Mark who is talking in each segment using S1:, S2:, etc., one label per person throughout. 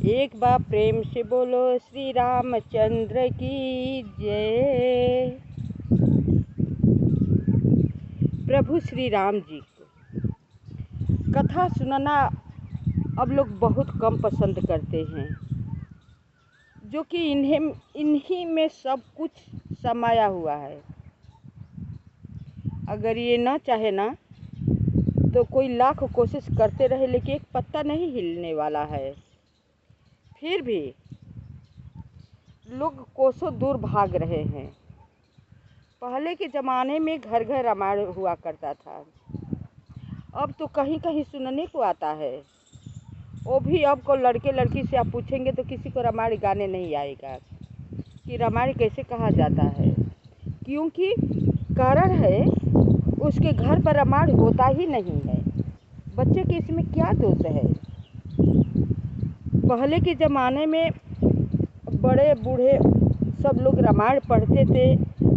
S1: एक बार प्रेम से बोलो श्री रामचंद्र की जय। प्रभु श्री राम जी को कथा सुनाना अब लोग बहुत कम पसंद करते हैं, जो कि इन्हीं में सब कुछ समाया हुआ है। अगर ये ना चाहे ना तो कोई लाख कोशिश करते रहे, लेकिन एक पत्ता नहीं हिलने वाला है। फिर भी लोग कोसों दूर भाग रहे हैं। पहले के ज़माने में घर घर रामायण हुआ करता था, अब तो कहीं कहीं सुनने को आता है। वो भी अब को लड़के लड़की से आप पूछेंगे तो किसी को रामायण गाने नहीं आएगा कि रामायण कैसे कहा जाता है, क्योंकि कारण है उसके घर पर रामायण होता ही नहीं है। बच्चे के इसमें क्या दोष है? पहले के ज़माने में बड़े बूढ़े सब लोग रामायण पढ़ते थे,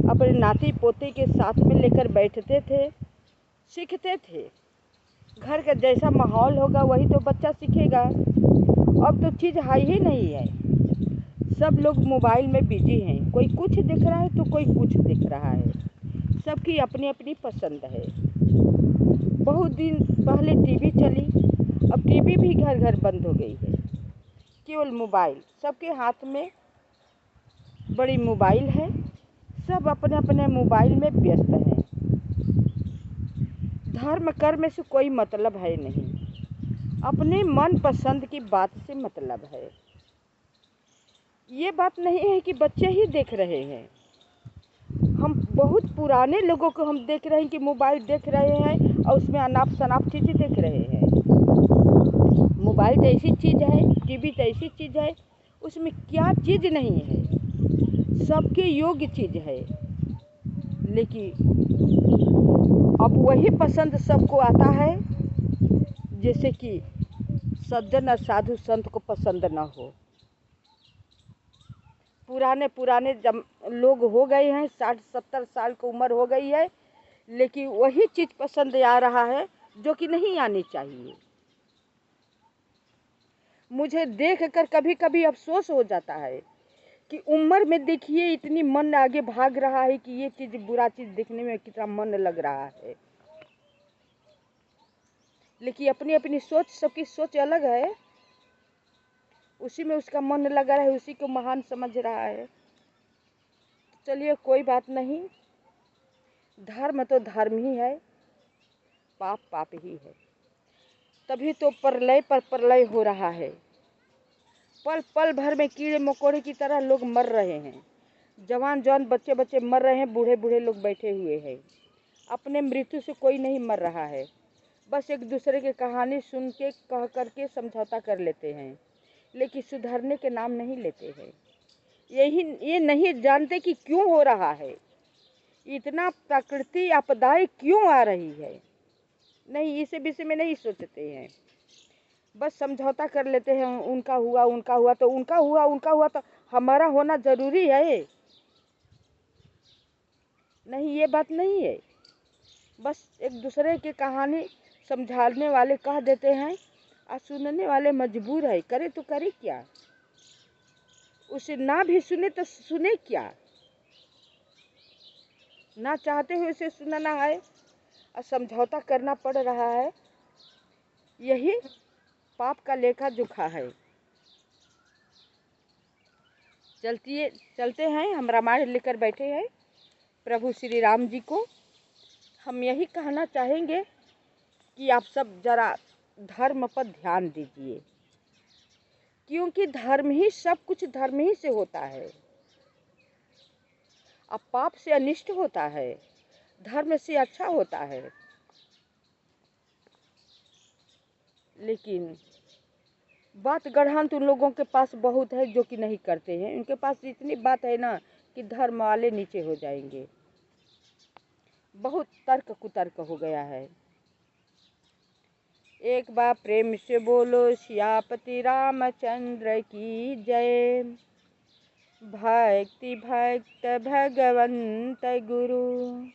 S1: अपने नाती पोते के साथ में लेकर बैठते थे, सीखते थे। घर का जैसा माहौल होगा वही तो बच्चा सीखेगा। अब तो चीज़ है ही नहीं है। सब लोग मोबाइल में बिजी हैं, कोई कुछ दिख रहा है तो कोई कुछ दिख रहा है। सबकी अपनी अपनी पसंद है। बहुत दिन पहले टीवी चली, अब टीवी भी घर घर बंद हो गई है। केवल मोबाइल, सबके हाथ में बड़ी मोबाइल है। सब अपने अपने मोबाइल में व्यस्त हैं। धर्म कर्म से कोई मतलब है नहीं, अपने मन पसंद की बात से मतलब है। ये बात नहीं है कि बच्चे ही देख रहे हैं। हम बहुत पुराने लोगों को हम देख रहे हैं कि मोबाइल देख रहे हैं और उसमें अनाप शनाप चीज़ें देख रहे हैं। मोबाइल तो ऐसी चीज़ है, टीवी तो ऐसी चीज़ है, उसमें क्या चीज़ नहीं है, सबके योग्य चीज़ है। लेकिन अब वही पसंद सबको आता है, जैसे कि सज्जन और साधु संत को पसंद न हो। पुराने लोग हो गए हैं, 60-70 साल की उम्र हो गई है, लेकिन वही चीज़ पसंद आ रहा है जो कि नहीं आनी चाहिए। मुझे देखकर कभी कभी अफसोस हो जाता है कि उम्र में देखिए इतनी मन आगे भाग रहा है कि ये चीज़ बुरा चीज़ देखने में कितना मन लग रहा है। लेकिन अपनी अपनी सोच, सबकी सोच अलग है। उसी में उसका मन लगा है, उसी को महान समझ रहा है। चलिए कोई बात नहीं, धर्म तो धर्म ही है, पाप पाप ही है। तभी तो प्रलय पर प्रलय हो रहा है। पल पल भर में कीड़े मकोड़े की तरह लोग मर रहे हैं। जवान जवान बच्चे बच्चे मर रहे हैं, बूढ़े बूढ़े लोग बैठे हुए हैं। अपने मृत्यु से कोई नहीं मर रहा है, बस एक दूसरे की कहानी सुन के कह करके समझौता कर लेते हैं, लेकिन सुधरने के नाम नहीं लेते हैं। ये नहीं जानते कि क्यों हो रहा है, इतना प्रकृति आपदाएं क्यों आ रही है। नहीं, इस विषय में नहीं सोचते हैं, बस समझौता कर लेते हैं। उनका हुआ तो उनका हुआ तो हमारा होना जरूरी है। नहीं, ये बात नहीं है। बस एक दूसरे की कहानी समझाने वाले कह देते हैं और सुनने वाले मजबूर है, करे तो करे क्या। उसे ना भी सुने तो सुने क्या, ना चाहते हुए उसे सुनना है और समझौता करना पड़ रहा है। यही पाप का लेखा जोखा है। चलते हैं, हम रामायण लेकर बैठे हैं प्रभु श्री राम जी को। हम यही कहना चाहेंगे कि आप सब जरा धर्म पर ध्यान दीजिए, क्योंकि धर्म ही सब कुछ, धर्म ही से होता है। अब पाप से अनिष्ट होता है, धर्म से अच्छा होता है। लेकिन बात गढ़ान तो लोगों के पास बहुत है जो कि नहीं करते हैं। उनके पास इतनी बात है ना कि धर्म वाले नीचे हो जाएंगे। बहुत तर्क कुतर्क हो गया है। एक बार प्रेम से बोलो सियापति रामचंद्र की जय। भक्ति भक्त भगवंत गुरु,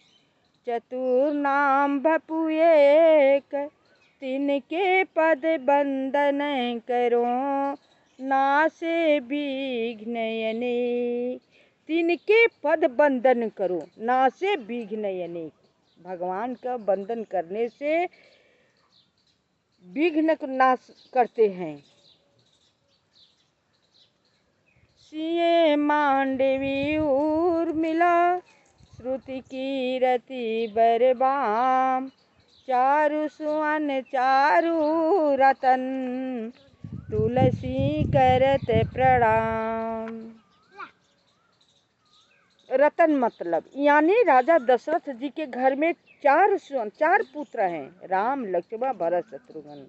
S1: चतुर नाम भपु एक, तिनके पद बंदन करो नासे विघ्न अनेक, तिनके पद बंदन करो। नासे विघ्न अनेक, भगवान का बंदन करने से विघ्न को नाश करते हैं। सिए मांडवी उर्मिला, श्रुति कीरति बरबाम, चारु सुवन चारु रतन, तुलसी करत प्रणाम। रतन मतलब यानी राजा दशरथ जी के घर में चार पुत्र हैं, राम लक्ष्मण भरत शत्रुघ्न।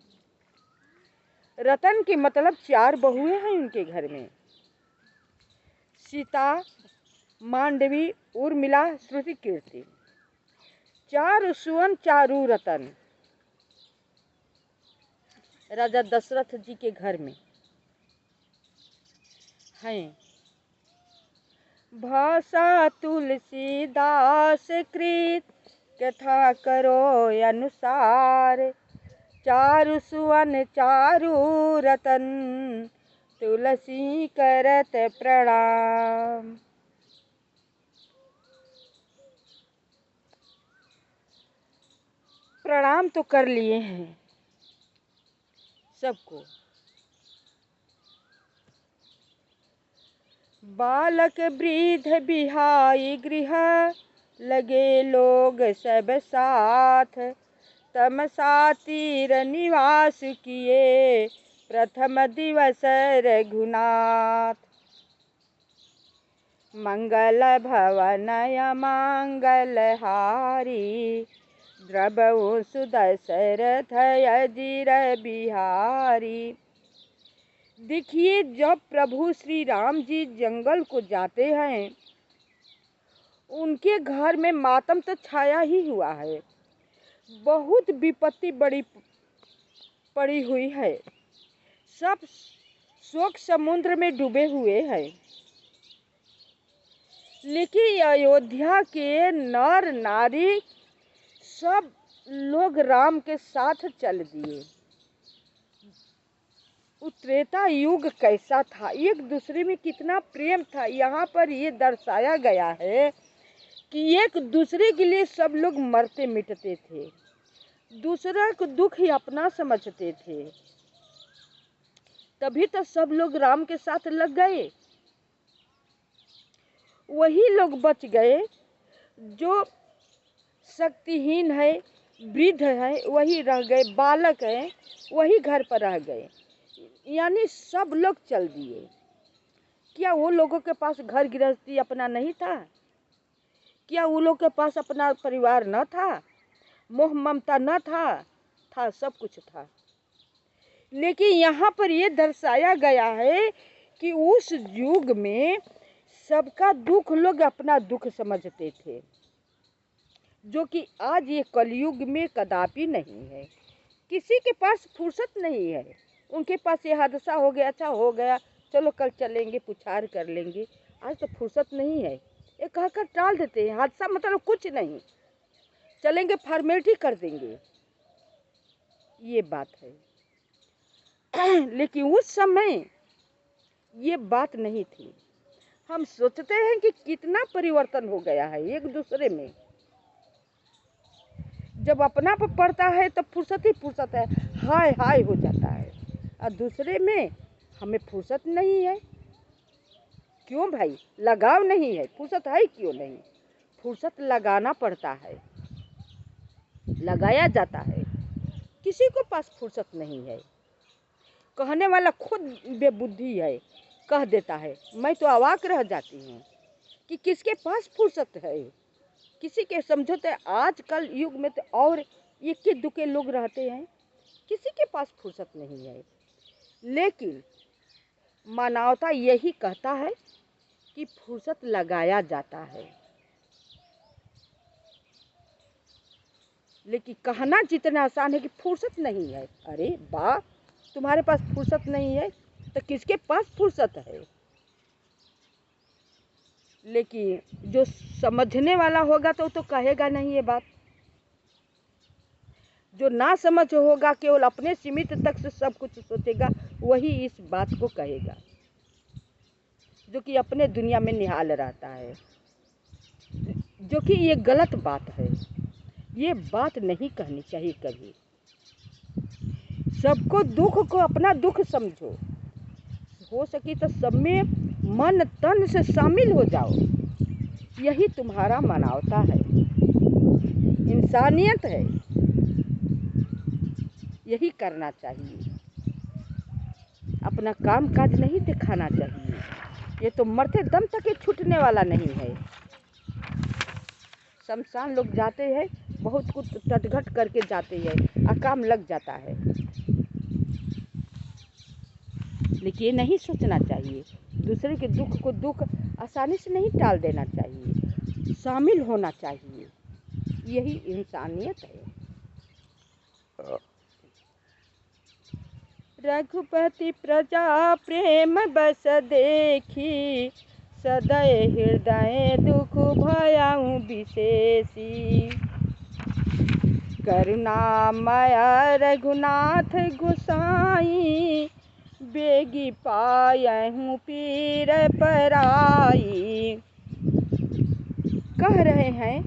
S1: रतन की मतलब चार बहुएं हैं उनके घर में, सीता, मांडवी, उर्मिला, श्रुति कीर्ति। चार सुवन चारू रतन राजा दशरथ जी के घर में हैं। भाषा तुलसीदास कृत, कथा करो अनुसार, चारु सुवन चारु रतन, तुलसी करत प्रणाम। प्रणाम तो कर लिए हैं सबको। बालक वृद्ध बिहाई गृह, लगे लोग सब साथ, तमसा तीर निवास किए, प्रथम दिवस रघुनाथ। मंगल भवन अमंगल हारी, द्रवहु सुदशरथ अजिर बिहारी। देखिए, जब प्रभु श्री राम जी जंगल को जाते हैं, उनके घर में मातम तो छाया ही हुआ है, बहुत विपत्ति बड़ी पड़ी हुई है, सब शोक समुद्र में डूबे हुए हैं। लेकिन अयोध्या के नर नारी सब लोग राम के साथ चल दिए। त्रेता युग कैसा था, एक दूसरे में कितना प्रेम था, यहाँ पर ये दर्शाया गया है कि एक दूसरे के लिए सब लोग मरते मिटते थे, दूसरा को दुख ही अपना समझते थे। तभी तो सब लोग राम के साथ लग गए। वही लोग बच गए जो शक्तिहीन है, वृद्ध है वही रह गए, बालक है वही घर पर रह गए, यानी सब लोग चल दिए। क्या वो लोगों के पास घर गृहस्थी अपना नहीं था? क्या वो लोग के पास अपना परिवार न था, मोह ममता न था? था, सब कुछ था। लेकिन यहाँ पर ये दर्शाया गया है कि उस युग में सबका दुख लोग अपना दुख समझते थे, जो कि आज ये कलयुग में कदापि नहीं है। किसी के पास फुर्सत नहीं है, उनके पास ये हादसा हो गया, अच्छा हो गया, चलो कल चलेंगे, पुछार कर लेंगे। आज तो फुर्सत नहीं है, ये कहकर टाल देते हैं। हादसा मतलब कुछ नहीं, चलेंगे फॉर्मेलिटी कर देंगे, ये बात है। लेकिन उस समय ये बात नहीं थी। हम सोचते हैं कि कितना परिवर्तन हो गया है एक दूसरे में। जब अपना पर पड़ता है तब फुर्सत ही फुर्सत है, हाय हाय हो जाता है, और दूसरे में हमें फुर्सत नहीं है। क्यों भाई? लगाव नहीं है, फुर्सत है क्यों नहीं? फुर्सत लगाना पड़ता है, लगाया जाता है। किसी को पास फुर्सत नहीं है। कहने वाला खुद बेबुद्धि है, कह देता है। मैं तो अवाक रह जाती हूँ कि किसके पास फुर्सत है। किसी के समझौते आजकल युग में तो और इक्के दुक्के लोग रहते हैं, किसी के पास फुर्सत नहीं है। लेकिन मानवता यही कहता है कि फुर्सत लगाया जाता है। लेकिन कहना जितना आसान है कि फुर्सत नहीं है, अरे वाह, तुम्हारे पास फुर्सत नहीं है तो किसके पास फुर्सत है? लेकिन जो समझने वाला होगा तो कहेगा नहीं ये बात। जो ना समझ होगा, केवल अपने सीमित तक से सब कुछ सोचेगा, वही इस बात को कहेगा, जो कि अपने दुनिया में निहाल रहता है, जो कि ये गलत बात है। ये बात नहीं कहनी चाहिए कभी। सबको दुख को अपना दुख समझो, हो सके तो सब में मन तन से शामिल हो जाओ। यही तुम्हारा मानवता है, इंसानियत है। यही करना चाहिए, अपना काम काज नहीं दिखाना चाहिए। ये तो मरते दम तक ये छूटने वाला नहीं है। शमशान लोग जाते हैं, बहुत कुछ टटघट करके जाते हैं और काम लग जाता है। लेकिन ये नहीं सोचना चाहिए, दूसरे के दुख को दुख आसानी से नहीं टाल देना चाहिए, शामिल होना चाहिए। यही इंसानियत है। रघुपति प्रजा प्रेम बस देखी, सदै हृदय दुख भयउ विशेषी। करुणामय रघुनाथ गोसाई, बेगी पायहूँ पीर पराई। कह रहे हैं,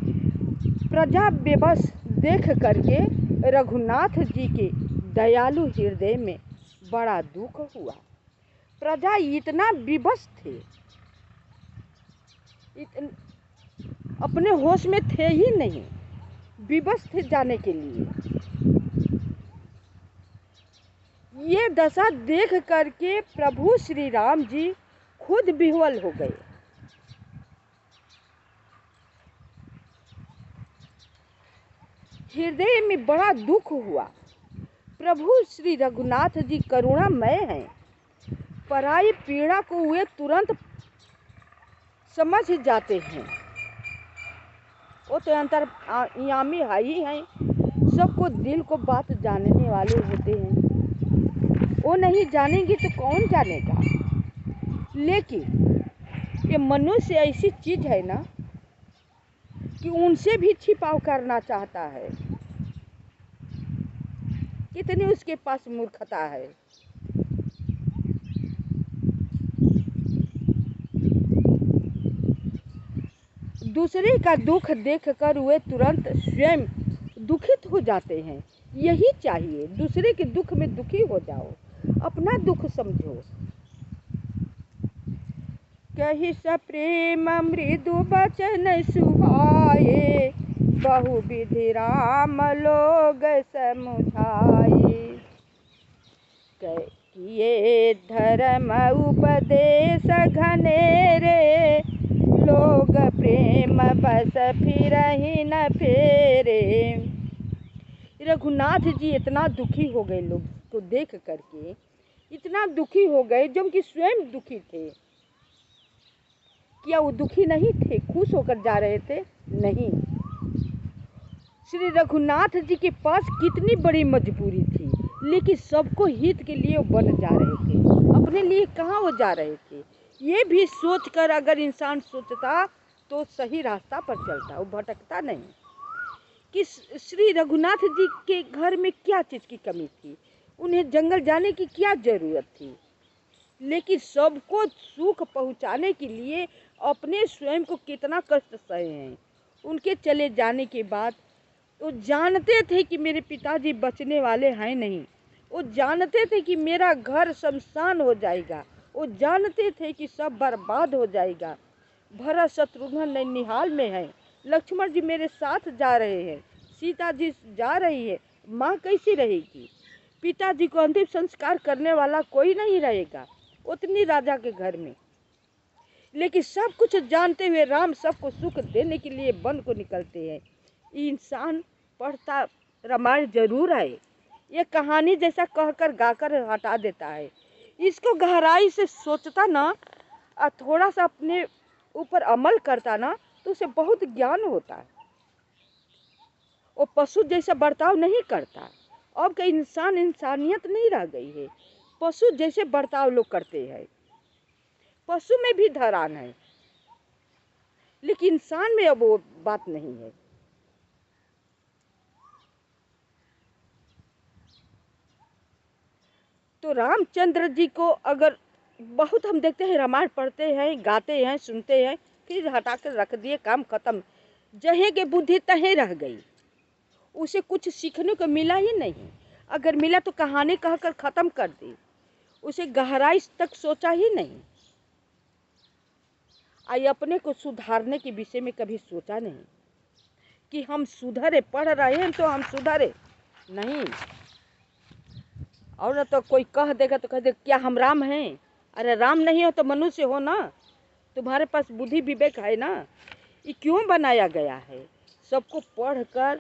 S1: प्रजा बेबस देख करके रघुनाथ जी के दयालु हृदय में बड़ा दुख हुआ। प्रजा इतना विवश थे, अपने होश में थे ही नहीं, विवश थे जाने के लिए। ये दशा देख करके प्रभु श्री राम जी खुद विह्वल हो गए। हृदय में बड़ा दुख हुआ। प्रभु श्री रघुनाथ जी करुणामय हैं, पराई पीड़ा को वे तुरंत समझ जाते हैं। वो तो अंतर्यामी है ही हैं, सबको दिल को बात जानने वाले होते हैं। वो नहीं जानेंगे तो कौन जानेगा। लेकिन ये मनुष्य ऐसी चीज है ना कि उनसे भी छिपाव करना चाहता है। कितनी उसके पास मूर्खता है। दूसरे का दुख देखकर वे तुरंत स्वयं दुखित हो जाते हैं। यही चाहिए, दूसरे के दुख में दुखी हो जाओ, अपना दुख समझो। कहि सप्रेम मृदु बचन सुहाए, बहुविधि राम लोग समुझाए। किए धर्म उपदेश घनेरे, लोग प्रेम बस फिरहि न फेरे। रघुनाथ जी इतना दुखी हो गए, लोग को देख करके इतना दुखी हो गए, जो कि स्वयं दुखी थे। क्या वो दुखी नहीं थे, खुश होकर जा रहे थे? नहीं। श्री रघुनाथ जी के पास कितनी बड़ी मजबूरी थी, लेकिन सबको हित के लिए वो बन जा रहे थे, अपने लिए कहाँ वो जा रहे थे। ये भी सोचकर अगर इंसान सोचता तो सही रास्ता पर चलता, वो भटकता नहीं। कि श्री रघुनाथ जी के घर में क्या चीज़ की कमी थी, उन्हें जंगल जाने की क्या जरूरत थी। लेकिन सबको सुख पहुंचाने के लिए अपने स्वयं को कितना कष्ट सहे हैं। उनके चले जाने के बाद वो जानते थे कि मेरे पिताजी बचने वाले हैं नहीं। वो जानते थे कि मेरा घर शमशान हो जाएगा। वो जानते थे कि सब बर्बाद हो जाएगा। भरत शत्रुघ्न नैनीहाल में है, लक्ष्मण जी मेरे साथ जा रहे हैं, सीता जी जा रही है, माँ कैसी रहेगी। पिताजी को अंतिम संस्कार करने वाला कोई नहीं रहेगा उतनी राजा के घर में। लेकिन सब कुछ जानते हुए राम सबको सुख देने के लिए वन को निकलते हैं। इंसान पढ़ता रामायण जरूर है, ये कहानी जैसा कहकर गाकर हटा देता है। इसको गहराई से सोचता ना और थोड़ा सा अपने ऊपर अमल करता ना, तो उसे बहुत ज्ञान होता है। वो पशु जैसा बर्ताव नहीं करता। अब का इंसान इंसानियत नहीं रह गई है, पशु जैसे बर्ताव लोग करते हैं। पशु में भी धरान है, लेकिन इंसान में अब वो बात नहीं है। तो रामचंद्र जी को अगर बहुत हम देखते हैं, रामायण पढ़ते हैं, गाते हैं, सुनते हैं, फिर हटा कर रख दिए, काम खत्म। जहे के बुद्धि तहे रह गई, उसे कुछ सीखने को मिला ही नहीं। अगर मिला तो कहानी कहकर ख़त्म कर दी, उसे गहराई तक सोचा ही नहीं। आई अपने को सुधारने के विषय में कभी सोचा नहीं कि हम सुधरे, पढ़ रहे हैं तो हम सुधरे नहीं। और तो कोई कह देगा तो कह दे क्या हम राम हैं? अरे राम नहीं हो तो मनुष्य हो ना, तुम्हारे पास बुद्धि विवेक है ना। ये क्यों बनाया गया है? सबको पढ़कर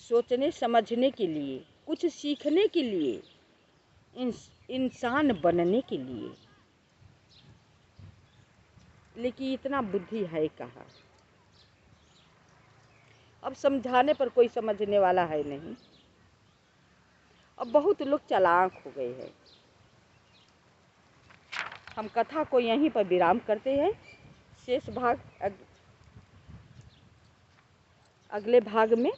S1: सोचने समझने के लिए, कुछ सीखने के लिए, इंसान बनने के लिए। लेकिन इतना बुद्धि है कहाँ? अब समझाने पर कोई समझने वाला है नहीं। अब बहुत लोग चालाक हो गए हैं। हम कथा को यहीं पर विराम करते हैं। शेष भाग अगले भाग में